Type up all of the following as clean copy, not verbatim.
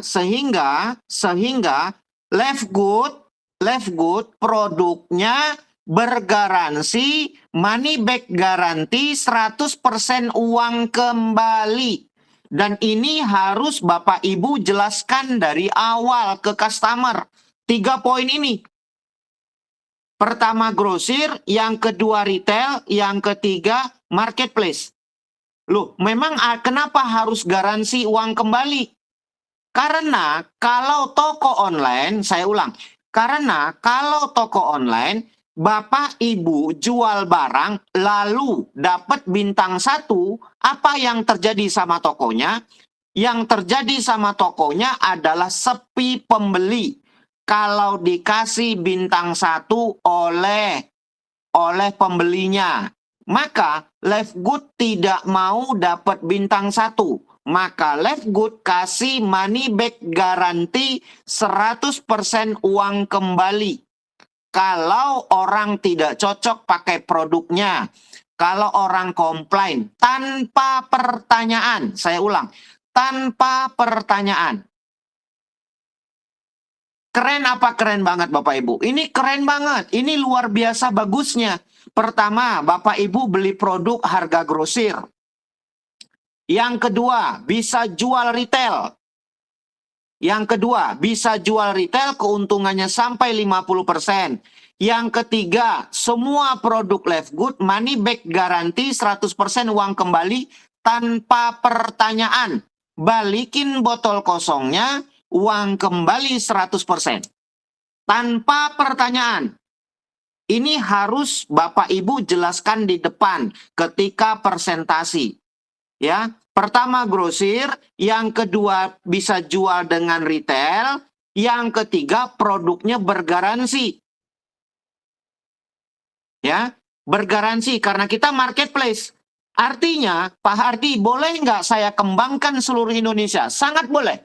Sehingga Leftgood produknya bergaransi money back garansi 100% uang kembali. Dan ini harus Bapak Ibu jelaskan dari awal ke customer. 3 poin ini. Pertama grosir, yang kedua retail, yang ketiga marketplace. Loh, memang kenapa harus garansi uang kembali? Karena kalau toko online, saya ulang, karena kalau toko online, Bapak Ibu jual barang, lalu dapat bintang 1, apa yang terjadi sama tokonya? Yang terjadi sama tokonya adalah sepi pembeli. Kalau dikasih bintang 1 oleh pembelinya, maka Leftgood tidak mau dapat bintang 1. Maka Leftgood kasih money back garansi 100% uang kembali. Kalau orang tidak cocok pakai produknya, kalau orang komplain tanpa pertanyaan, saya ulang, tanpa pertanyaan. Keren apa keren banget Bapak Ibu? Ini keren banget, ini luar biasa bagusnya. Pertama, Bapak Ibu beli produk harga grosir. Yang kedua, bisa jual retail. Keuntungannya sampai 50%. Yang ketiga, semua produk Leftgood money back garansi 100% uang kembali tanpa pertanyaan. Balikin botol kosongnya, uang kembali 100%. Tanpa pertanyaan. Ini harus Bapak Ibu jelaskan di depan ketika presentasi. Ya, pertama grosir, yang kedua bisa jual dengan retail, yang ketiga produknya bergaransi. Ya, bergaransi karena kita marketplace. Artinya, Pak Hardi, boleh nggak saya kembangkan seluruh Indonesia? Sangat boleh.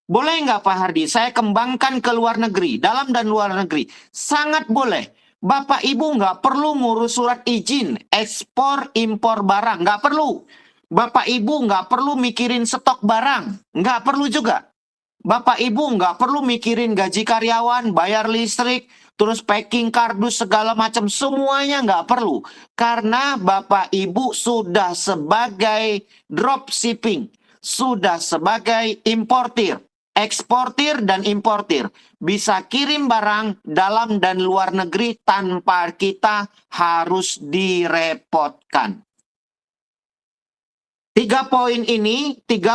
Boleh nggak Pak Hardi, saya kembangkan ke luar negeri, dalam dan luar negeri? Sangat boleh. Bapak Ibu nggak perlu ngurus surat izin, ekspor, impor barang. Nggak perlu. Bapak Ibu nggak perlu mikirin stok barang. Nggak perlu juga. Bapak Ibu nggak perlu mikirin gaji karyawan, bayar listrik, terus packing kardus segala macam. Semuanya nggak perlu. Karena Bapak Ibu sudah sebagai dropshipping. Sudah sebagai importir. Eksportir dan importir bisa kirim barang dalam dan luar negeri tanpa kita harus direpotkan. 3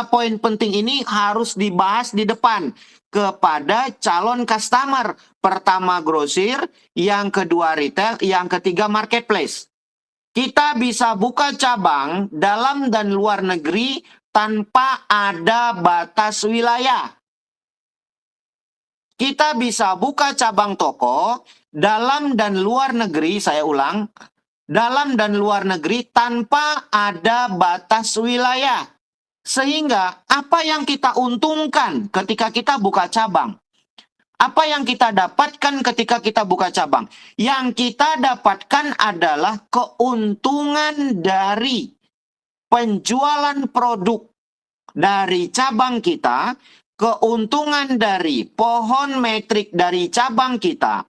poin penting ini harus dibahas di depan kepada calon customer. Pertama grosir, yang kedua retail, yang ketiga marketplace. Kita bisa buka cabang dalam dan luar negeri tanpa ada batas wilayah. Kita bisa buka cabang toko dalam dan luar negeri, saya ulang, dalam dan luar negeri tanpa ada batas wilayah. Sehingga apa yang kita untungkan ketika kita buka cabang? Apa yang kita dapatkan ketika kita buka cabang? Yang kita dapatkan adalah keuntungan dari penjualan produk dari cabang kita, keuntungan dari pohon metrik dari cabang kita.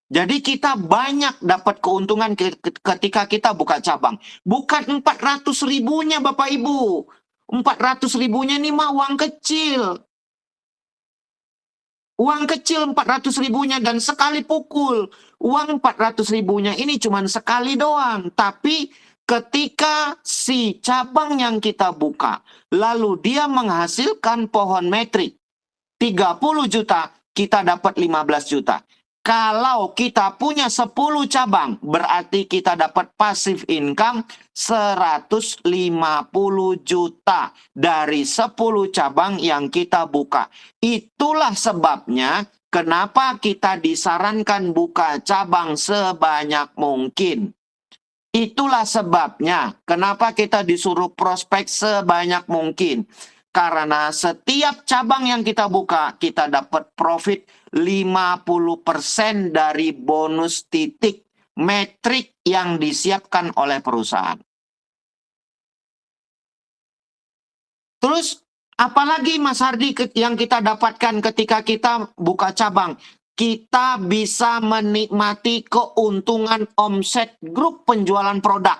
Jadi kita banyak dapat keuntungan ketika kita buka cabang. Bukan 400 ribunya Bapak Ibu. 400 ribunya ini mah uang kecil. Uang kecil 400 ribunya dan sekali pukul. Uang 400 ribunya ini cuma sekali doang. Tapi ketika si cabang yang kita buka, lalu dia menghasilkan pohon metrik 30 juta, kita dapat 15 juta. Kalau kita punya 10 cabang, berarti kita dapat passive income 150 juta dari 10 cabang yang kita buka. Itulah sebabnya kenapa kita disarankan buka cabang sebanyak mungkin. Itulah sebabnya kenapa kita disuruh prospek sebanyak mungkin. Karena setiap cabang yang kita buka, kita dapat profit 50% dari bonus titik metrik yang disiapkan oleh perusahaan. Terus Apalagi Mas Hardi yang kita dapatkan ketika kita buka cabang. Kita bisa menikmati keuntungan omset grup penjualan produk.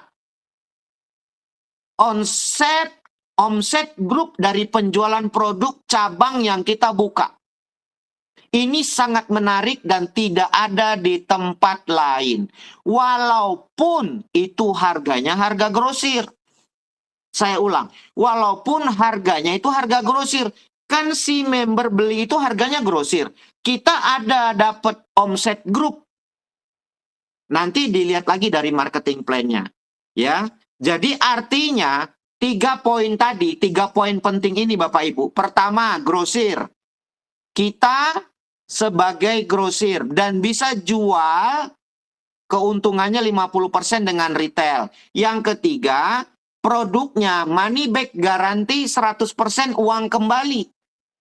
Omset grup dari penjualan produk cabang yang kita buka. Ini sangat menarik dan tidak ada di tempat lain. Walaupun itu harganya harga grosir. Saya ulang, walaupun harganya itu harga grosir. Kan si member beli itu harganya grosir. Kita ada dapat omset grup. Nanti dilihat lagi dari marketing plan-nya. Ya. Jadi artinya 3 poin tadi, 3 poin penting ini Bapak Ibu. Pertama, grosir. Kita sebagai grosir dan bisa jual keuntungannya 50% dengan retail. Yang ketiga, produknya money back garanti 100% uang kembali.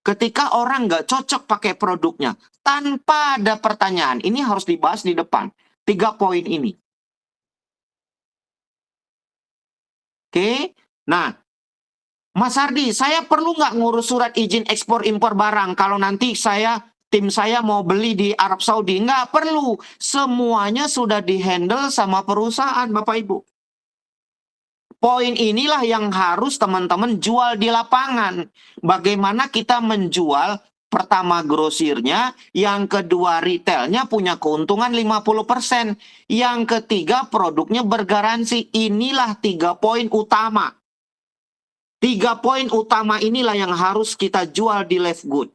Ketika orang nggak cocok pakai produknya, tanpa ada pertanyaan, ini harus dibahas di depan. 3 poin ini. Oke, nah, Mas Hardi, saya perlu nggak ngurus surat izin ekspor impor barang kalau nanti tim saya mau beli di Arab Saudi? Nggak perlu. Semuanya sudah dihandle sama perusahaan, Bapak Ibu. Poin inilah yang harus teman-teman jual di lapangan. Bagaimana kita menjual, pertama grosirnya, yang kedua retailnya punya keuntungan 50%. Yang ketiga produknya bergaransi. Inilah 3 poin utama. 3 poin utama inilah yang harus kita jual di Live Good.